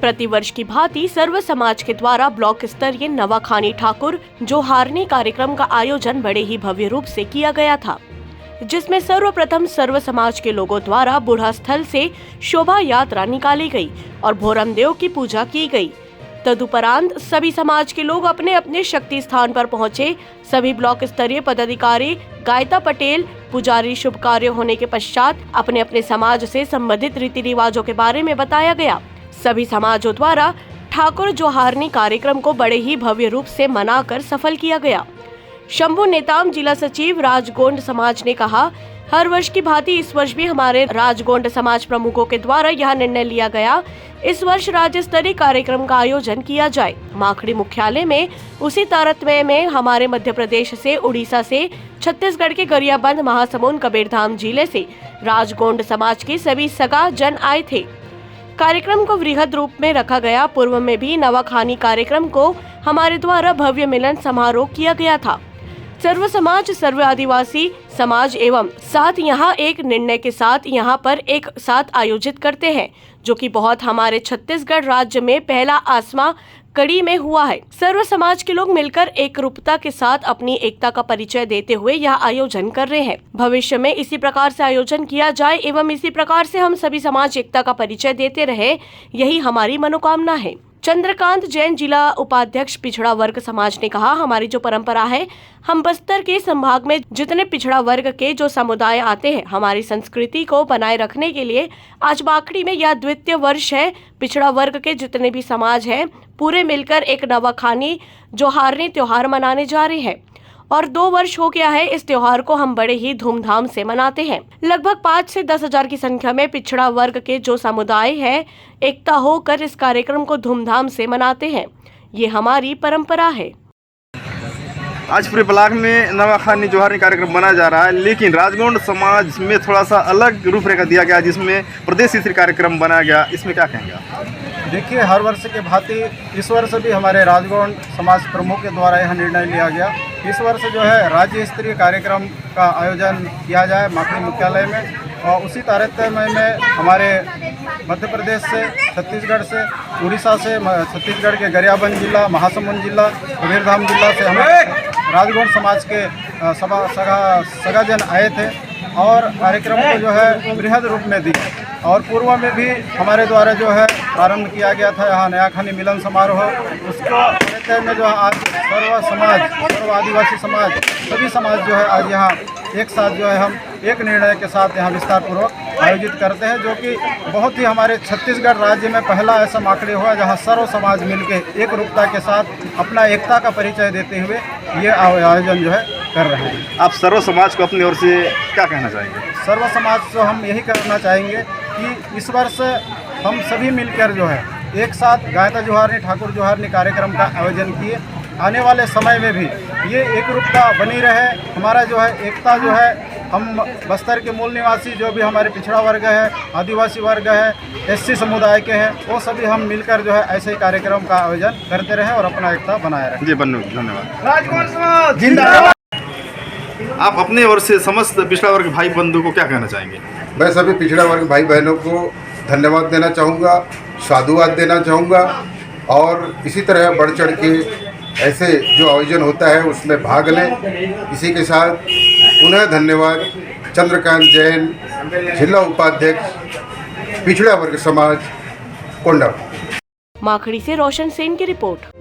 प्रतिवर्ष की भांति सर्व समाज के द्वारा ब्लॉक स्तरीय नवाखानी ठाकुर जोहारनी कार्यक्रम का आयोजन बड़े ही भव्य रूप से किया गया था, जिसमें सर्वप्रथम सर्व समाज के लोगों द्वारा बूढ़ा स्थल से शोभा यात्रा निकाली गई और भोरमदेव की पूजा की गई। तदुपरांत सभी समाज के लोग अपने अपने शक्ति स्थान पर पहुंचे। सभी ब्लॉक स्तरीय पदाधिकारी, गायता पटेल, पुजारी शुभ कार्य होने के पश्चात अपने अपने समाज से संबंधित रीति रिवाजों के बारे में बताया गया। सभी समाजों द्वारा ठाकुर जोहारनी कार्यक्रम को बड़े ही भव्य रूप से मनाकर सफल किया गया। शंभू नेताम जिला सचिव राजगोंड समाज ने कहा, हर वर्ष की भांति इस वर्ष भी हमारे राजगोंड समाज प्रमुखों के द्वारा यह निर्णय लिया गया, इस वर्ष राज्य स्तरीय कार्यक्रम का आयोजन किया जाए। माखड़ी मुख्यालय में उसी तारतम्य में हमारे मध्य प्रदेश से, उड़ीसा से, छत्तीसगढ़ के गरियाबंद, महासमुंद, कबीरधाम जिले से राजगोंड समाज के सभी सगा जन आए थे। कार्यक्रम को वृहद रूप में रखा गया। पूर्व में भी नवाखानी कार्यक्रम को हमारे द्वारा भव्य मिलन समारोह किया गया था। सर्व समाज, सर्व आदिवासी समाज एवं साथ यहाँ एक निर्णय के साथ यहाँ पर एक साथ आयोजित करते हैं, जो कि बहुत हमारे छत्तीसगढ़ राज्य में पहला आसमां कड़ी में हुआ है। सर्व समाज के लोग मिलकर एक रूपता के साथ अपनी एकता का परिचय देते हुए यह आयोजन कर रहे हैं। भविष्य में इसी प्रकार से आयोजन किया जाए एवं इसी प्रकार से हम सभी समाज एकता का परिचय देते रहे, यही हमारी मनोकामना है। चंद्रकांत जैन, जिला उपाध्यक्ष पिछड़ा वर्ग समाज ने कहा, हमारी जो परंपरा है, हम बस्तर के संभाग में जितने पिछड़ा वर्ग के जो समुदाय आते हैं, हमारी संस्कृति को बनाए रखने के लिए आज माखड़ी में यह द्वितीय वर्ष है। पिछड़ा वर्ग के जितने भी समाज हैं, पूरे मिलकर एक नवाखानी जोहारनी त्योहार मनाने जा रहे हैं और 2 वर्ष हो गया है। इस त्योहार को हम बड़े ही धूमधाम से मनाते हैं। लगभग 5 से 10 हजार की संख्या में पिछड़ा वर्ग के जो समुदाय है, एकता होकर इस कार्यक्रम को धूमधाम से मनाते हैं। ये हमारी परंपरा है। आज पूरे ब्लॉक में नवाखानी जोहारनी कार्यक्रम मनाया जा रहा है, लेकिन राजगोंड समाज में थोड़ा सा अलग रूपरेखा दिया गया, जिसमें प्रदेश स्तरीय कार्यक्रम बनाया गया। इसमें क्या कहेंगे आप? देखिए, हर वर्ष के भांति इस वर्ष भी हमारे राजगोंड समाज प्रमुख के द्वारा यह निर्णय लिया गया। इस वर्ष जो है राज्य स्तरीय कार्यक्रम का आयोजन किया जाए माखड़ी मुख्यालय में, और उसी तारतम्य में हमारे मध्य प्रदेश से, छत्तीसगढ़ से, उड़ीसा से, छत्तीसगढ़ के गरियाबंद जिला, महासमुंद जिला, कबीरधाम जिला से हमें राजगोंड समाज के सगाजन आए थे और कार्यक्रम को जो है बृहद रूप में दिया। और पूर्व में भी हमारे द्वारा जो है प्रारंभ किया गया था यहाँ नयाखानी मिलन समारोह। उसको में जो है आज सर्व समाज, सर्व आदिवासी समाज, सभी समाज जो है आज यहाँ एक साथ जो है हम एक निर्णय के साथ यहाँ विस्तार पूर्वक आयोजित करते हैं, जो कि बहुत ही हमारे छत्तीसगढ़ राज्य में पहला ऐसा माखड़ी हुआ जहाँ सर्व समाज मिलकर एक रूपता के साथ अपना एकता का परिचय देते हुए ये आयोजन जो है कर रहे हैं। आप सर्व समाज को अपनी ओर से क्या कहना चाहेंगे? सर्व समाज को हम यही कहना चाहेंगे कि इस वर्ष हम सभी मिलकर जो है एक साथ गायता जोहारनी ठाकुर जोहारनी कार्यक्रम का आयोजन किए। आने वाले समय में भी ये एक रूपता बनी रहे। हमारा जो है एकता जो है, हम बस्तर के मूल निवासी जो भी हमारे पिछड़ा वर्ग है, आदिवासी वर्ग है, एससी समुदाय के हैं, वो सभी हम मिलकर जो है ऐसे ही कार्यक्रम का आयोजन करते रहे और अपना एकता बनाए रहे। जी बन्नू, धन्यवाद। राजगोंड समाज जिंदाबाद। आप अपने ओर से समस्त पिछड़ा वर्ग भाई बंधु को क्या कहना चाहेंगे? मैं सभी पिछड़ा वर्ग भाई बहनों को धन्यवाद देना चाहूँगा, साधुवाद देना चाहूँगा और इसी तरह बढ़ चढ़ के ऐसे जो आयोजन होता है उसमें भाग लें। इसी के साथ पुनः धन्यवाद चंद्रकांत जैन, जिला उपाध्यक्ष पिछड़ा वर्ग समाज, कोंडा। माखड़ी से रोशन सेन की रिपोर्ट।